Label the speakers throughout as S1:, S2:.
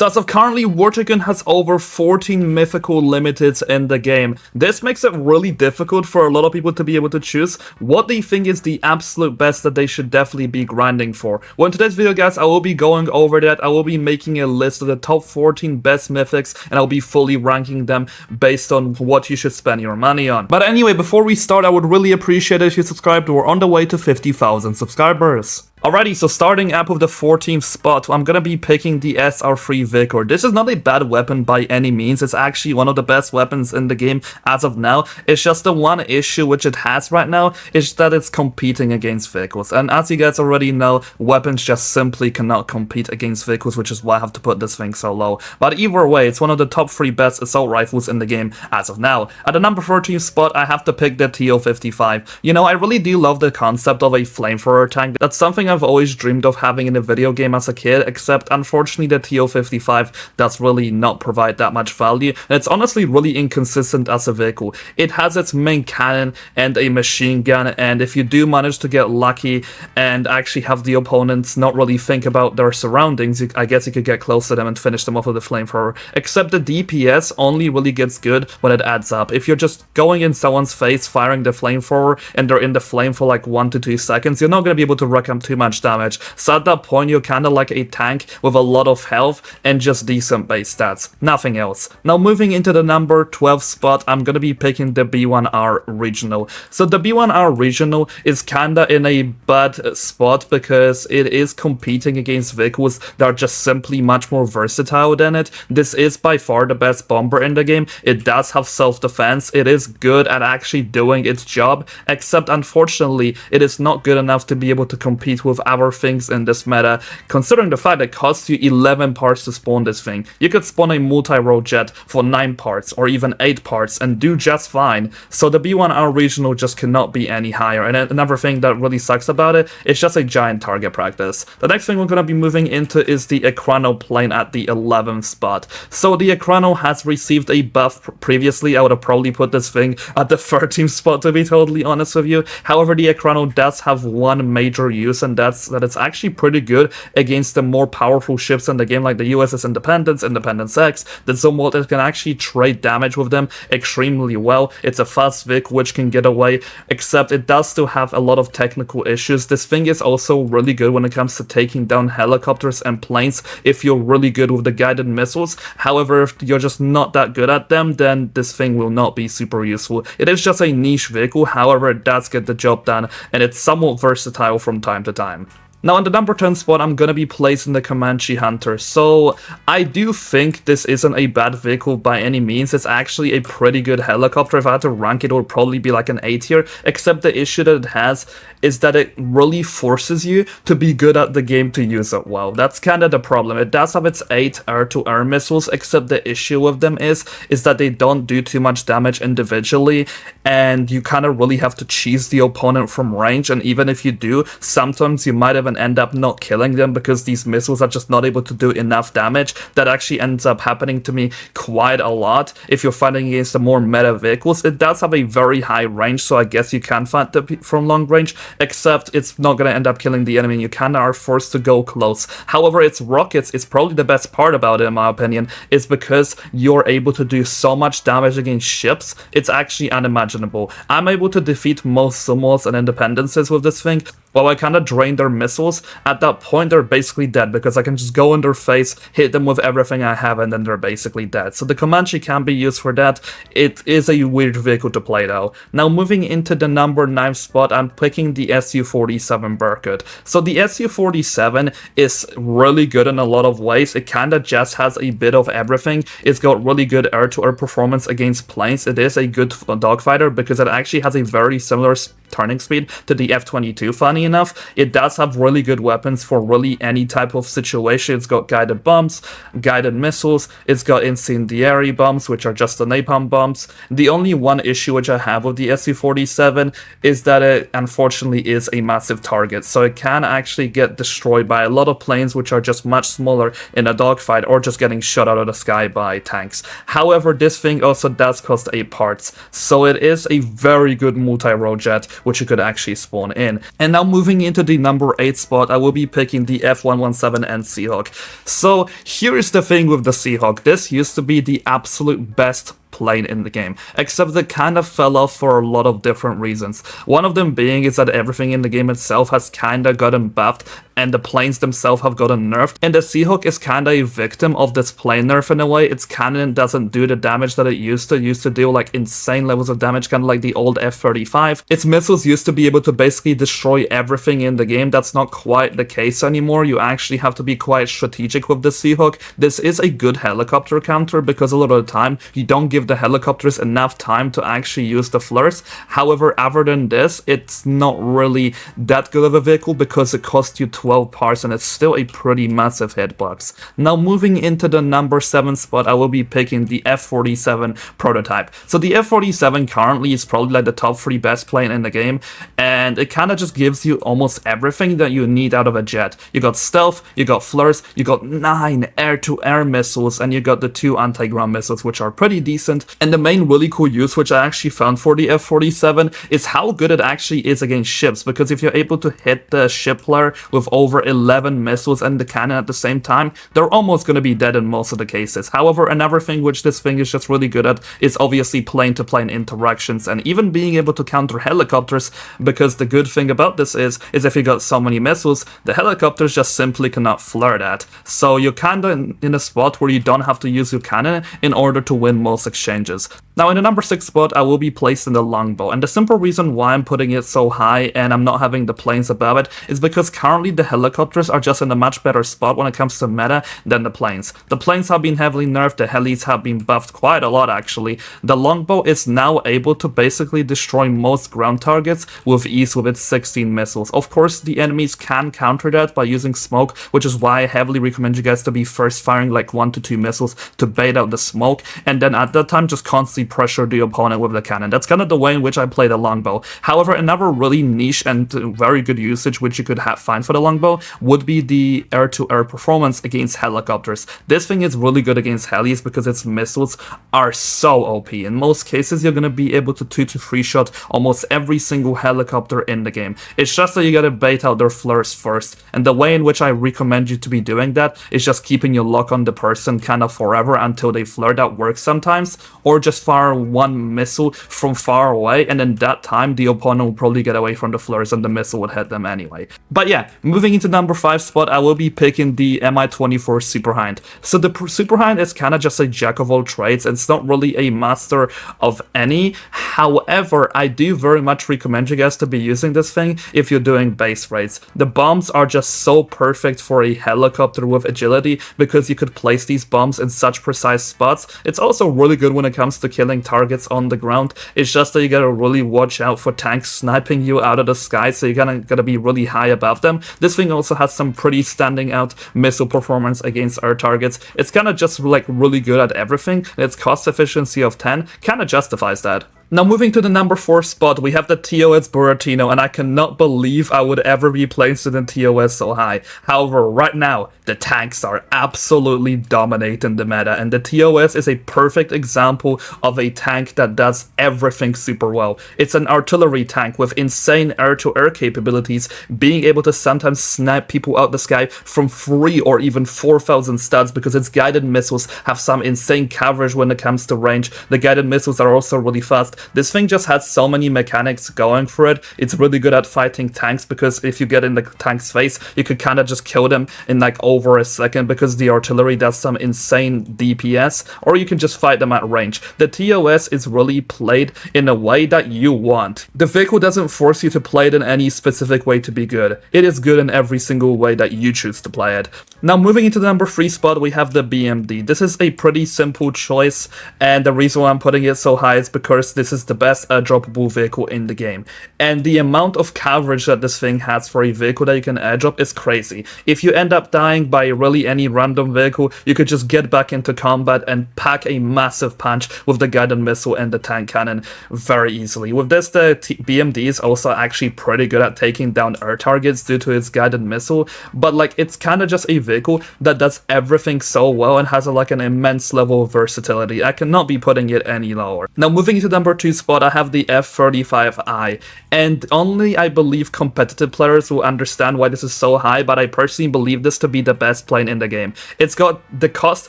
S1: So as of currently, Tycoon has over 14 mythical limiteds in the game. This makes it really difficult for a lot of people to be able to choose what they think is the absolute best that they should definitely be grinding for. Well, in today's video, guys, I will be going over that. I will be making a list of the top 14 best mythics, and I'll be fully ranking them based on what you should spend your money on. But anyway, before we start, I would really appreciate it if you subscribed. We're on the way to 50,000 subscribers. Alrighty, so starting up with the 14th spot, I'm gonna be picking the SR3 Vigor. This is not a bad weapon by any means. It's actually one of the best weapons in the game as of now. It's just the one issue which it has right now is that it's competing against vehicles. And as you guys already know, weapons just simply cannot compete against vehicles, which is why I have to put this thing so low. But either way, it's one of the top 3 best assault rifles in the game as of now. At the number 14th spot, I have to pick the TO55. You know, I really do love the concept of a flamethrower tank. That's something I've always dreamed of having in a video game as a kid, except unfortunately the TO55 does really not provide that much value, and it's honestly really inconsistent as a vehicle. It has its main cannon and a machine gun, and if you do manage to get lucky and actually have the opponents not really think about their surroundings, I guess you could get close to them and finish them off with a flamethrower. Except the DPS only really gets good when it adds up. If you're just going in someone's face, firing the flamethrower, and they're in the flame for like 1 to 2 seconds, you're not going to be able to rack up too much damage. So at that point, you're kind of like a tank with a lot of health and just decent base stats. Nothing else. Now moving into the number 12 spot, I'm going to be picking the B1R Regional. So the B1R Regional is kinda in a bad spot because it is competing against vehicles that are just simply much more versatile than it. This is by far the best bomber in the game. It does have self-defense. It is good at actually doing its job, except unfortunately, it is not good enough to be able to compete with our things in this meta, considering the fact that it costs you 11 parts to spawn this thing. You could spawn a multi-roll jet for 9 parts or even 8 parts and do just fine, so the B1R Regional just cannot be any higher. And another thing that really sucks about it, it's just a giant target practice. The next thing we're going to be moving into is the Ekrano plane at the 11th spot. So the Ekrano has received a buff previously. I would have probably put this thing at the 13th spot, to be totally honest with you. However, the Ekrano does have one major use, and that's that it's actually pretty good against the more powerful ships in the game, like the USS Independence, Independence X, the Zumwalt. It can actually trade damage with them extremely well. It's a fast Vic which can get away, except it does still have a lot of technical issues. This thing is also really good when it comes to taking down helicopters and planes if you're really good with the guided missiles. However, if you're just not that good at them, then this thing will not be super useful. It is just a niche vehicle, however, it does get the job done, and it's somewhat versatile from time to time. Now, on the number 10 spot, I'm gonna be placing the Comanche Hunter. So, I do think this isn't a bad vehicle by any means. It's actually a pretty good helicopter. If I had to rank it, it would probably be like an A tier, except the issue that it has is that it really forces you to be good at the game to use it well. That's kind of the problem. It does have its 8 air-to-air missiles, except the issue with them is that they don't do too much damage individually, and you kind of really have to cheese the opponent from range, and even if you do, sometimes you might even end up not killing them because these missiles are just not able to do enough damage. That actually ends up happening to me quite a lot if you're fighting against the more meta vehicles. It does have a very high range, so I guess you can fight from long range, except it's not going to end up killing the enemy. You kind of are forced to go close. However, its rockets is probably the best part about it, in my opinion, is because you're able to do so much damage against ships. It's actually unimaginable. I'm able to defeat most Zumwalts and Independences with this thing. While I kind of drain their missiles, at that point they're basically dead because I can just go in their face, hit them with everything I have, and then they're basically dead. So the Comanche can be used for that. It is a weird vehicle to play though. Now moving into the number 9 spot, I'm picking the Su-47 Berkut. So the Su-47 is really good in a lot of ways. It kind of just has a bit of everything. It's got really good air-to-air performance against planes. It is a good dogfighter because it actually has a very similar turning speed to the F-22, funny enough. It does have really good weapons for really any type of situation. It's got guided bombs, guided missiles, it's got incendiary bombs, which are just the napalm bombs. The only one issue which I have with the Su-47 is that it unfortunately is a massive target, so it can actually get destroyed by a lot of planes which are just much smaller in a dogfight or just getting shot out of the sky by tanks. However, this thing also does cost 8 parts, so it is a very good multi-roll jet which you could actually spawn in. And now moving into the number 8 spot, I will be picking the F117N Seahawk. So here is the thing with the Seahawk. This used to be the absolute best plane in the game, except it kind of fell off for a lot of different reasons. One of them being is that everything in the game itself has kind of gotten buffed and the planes themselves have gotten nerfed, and the Seahawk is kind of a victim of this plane nerf in a way. Its cannon doesn't do the damage that it used to do like insane levels of damage, kind of like the old F-35. Its missiles used to be able to basically destroy everything in the game. That's not quite the case anymore. You actually have to be quite strategic with the Seahawk. This is a good helicopter counter because a lot of the time you don't give the helicopters enough time to actually use the flares. However, other than this, it's not really that good of a vehicle because it costs you 12 parts and it's still a pretty massive hitbox. Now moving into the number 7 spot, I will be picking the F-47 prototype. So the F-47 currently is probably like the top 3 best plane in the game, and it kind of just gives you almost everything that you need out of a jet. You got stealth, you got flares, you got 9 air-to-air missiles, and you got the 2 anti-ground missiles, which are pretty decent. And the main really cool use which I actually found for the F-47 is how good it actually is against ships, because if you're able to hit the ship player with over 11 missiles and the cannon at the same time, they're almost going to be dead in most of the cases. However, another thing which this thing is just really good at is obviously plane-to-plane interactions and even being able to counter helicopters, because the good thing about this is if you got so many missiles, the helicopters just simply cannot flare that. So you're kind of in a spot where you don't have to use your cannon in order to win most exchanges. Now in the number 6 spot, I will be placing the longbow, and the simple reason why I'm putting it so high and I'm not having the planes above it is because currently the helicopters are just in a much better spot when it comes to meta than the planes. The planes have been heavily nerfed, the helis have been buffed quite a lot actually. The longbow is now able to basically destroy most ground targets with ease with its 16 missiles. Of course, the enemies can counter that by using smoke, which is why I heavily recommend you guys to be first firing like 1 to 2 missiles to bait out the smoke, and then at that time just constantly pressure the opponent with the cannon. That's kind of the way in which I play the longbow. However, another really niche and very good usage which you could find for the longbow would be the air-to-air performance against helicopters. This thing is really good against helis because its missiles are so OP. In most cases, you're going to be able to 2 to 3 shot almost every single helicopter in the game. It's just that you gotta bait out their flares first, and the way in which I recommend you to be doing that is just keeping your lock on the person kind of forever until they flare. That works sometimes, or just fire 1 missile from far away, and in that time the opponent will probably get away from the flares and the missile would hit them anyway. But yeah, moving into number 5 spot, I will be picking the MI-24 Super Hind. So the Super Hind is kind of just a jack of all trades, and it's not really a master of any. However, I do very much recommend you guys to be using this thing if you're doing base raids. The bombs are just so perfect for a helicopter with agility because you could place these bombs in such precise spots. It's also really good when it comes to killing targets on the ground. It's just that you gotta really watch out for tanks sniping you out of the sky, so you're gotta be really high above them. This thing also has some pretty standing out missile performance against air targets. It's kind of just like really good at everything, and its cost efficiency of 10 kind of justifies that. Now moving to the number 4 spot, we have the TOS Buratino, and I cannot believe I would ever be placing the TOS so high. However, right now, the tanks are absolutely dominating the meta, and the TOS is a perfect example of a tank that does everything super well. It's an artillery tank with insane air-to-air capabilities, being able to sometimes snipe people out the sky from 3 or even 4,000 studs because its guided missiles have some insane coverage when it comes to range. The guided missiles are also really fast. This thing just has so many mechanics going for it. It's really good at fighting tanks because if you get in the tank's face, you could kind of just kill them in like over a second because the artillery does some insane DPS, or you can just fight them at range. The TOS is really played in a way that you want. The vehicle doesn't force you to play it in any specific way to be good. It is good in every single way that you choose to play it. Now moving into the number 3 spot, we have the BMD. This is a pretty simple choice, and the reason why I'm putting it so high is because this is the best airdroppable vehicle in the game. And the amount of coverage that this thing has for a vehicle that you can airdrop is crazy. If you end up dying by really any random vehicle, you could just get back into combat and pack a massive punch with the guided missile and the tank cannon very easily. With this, the BMD is also actually pretty good at taking down air targets due to its guided missile, but like it's kind of just a vehicle that does everything so well and has like an immense level of versatility. I cannot be putting it any lower. Now moving into number 2 spot, I have the F-35I, and only, I believe, competitive players will understand why this is so high, but I personally believe this to be the best plane in the game. It's got the cost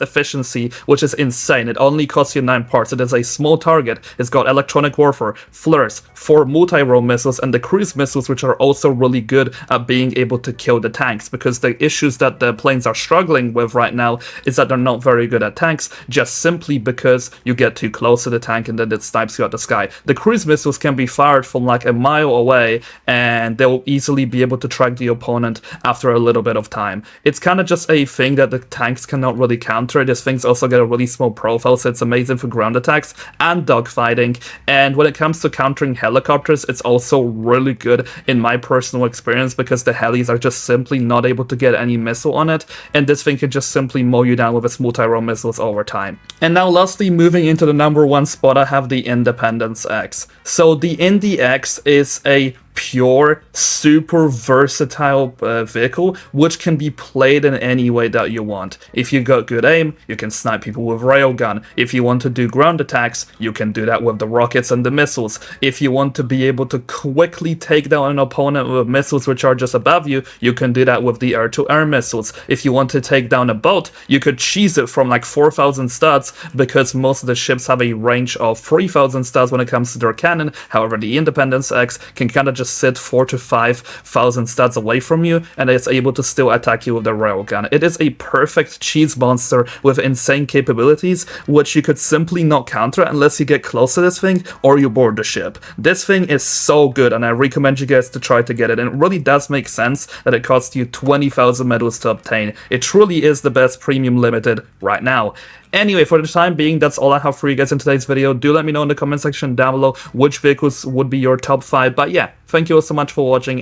S1: efficiency, which is insane. It only costs you 9 parts. It is a small target. It's got electronic warfare, FLIRs, 4 multi-role missiles, and the cruise missiles, which are also really good at being able to kill the tanks, because the issues that the planes are struggling with right now is that they're not very good at tanks, just simply because you get too close to the tank and then it snipes you out the sky. The cruise missiles can be fired from like a mile away, and they'll easily be able to track the opponent after a little bit of time. It's kind of just a thing that the tanks cannot really counter. These things also get a really small profile, so it's amazing for ground attacks and dogfighting. And when it comes to countering helicopters, it's also really good in my personal experience, because the helis are just simply not able to get any missile on it, and this thing can just simply mow you down with its multi-role missiles over time. And now lastly, moving into the number 1 spot, I have the Independence X. So the Indy X is a pure, super versatile vehicle, which can be played in any way that you want. If you got good aim, you can snipe people with railgun. If you want to do ground attacks, you can do that with the rockets and the missiles. If you want to be able to quickly take down an opponent with missiles which are just above you, you can do that with the air-to-air missiles. If you want to take down a boat, you could cheese it from like 4,000 studs, because most of the ships have a range of 3,000 studs when it comes to their cannon. However, the Independence X can kind of just sit 4,000 to 5,000 stats away from you, and it's able to still attack you with the railgun. It is a perfect cheese monster with insane capabilities, which you could simply not counter unless you get close to this thing or you board the ship. This thing is so good, and I recommend you guys to try to get it, and it really does make sense that it costs you 20,000 medals to obtain. It truly is the best premium limited right now. Anyway, for the time being, that's all I have for you guys in today's video. Do let me know in the comment section down below which vehicles would be your top 5. But yeah, thank you all so much for watching.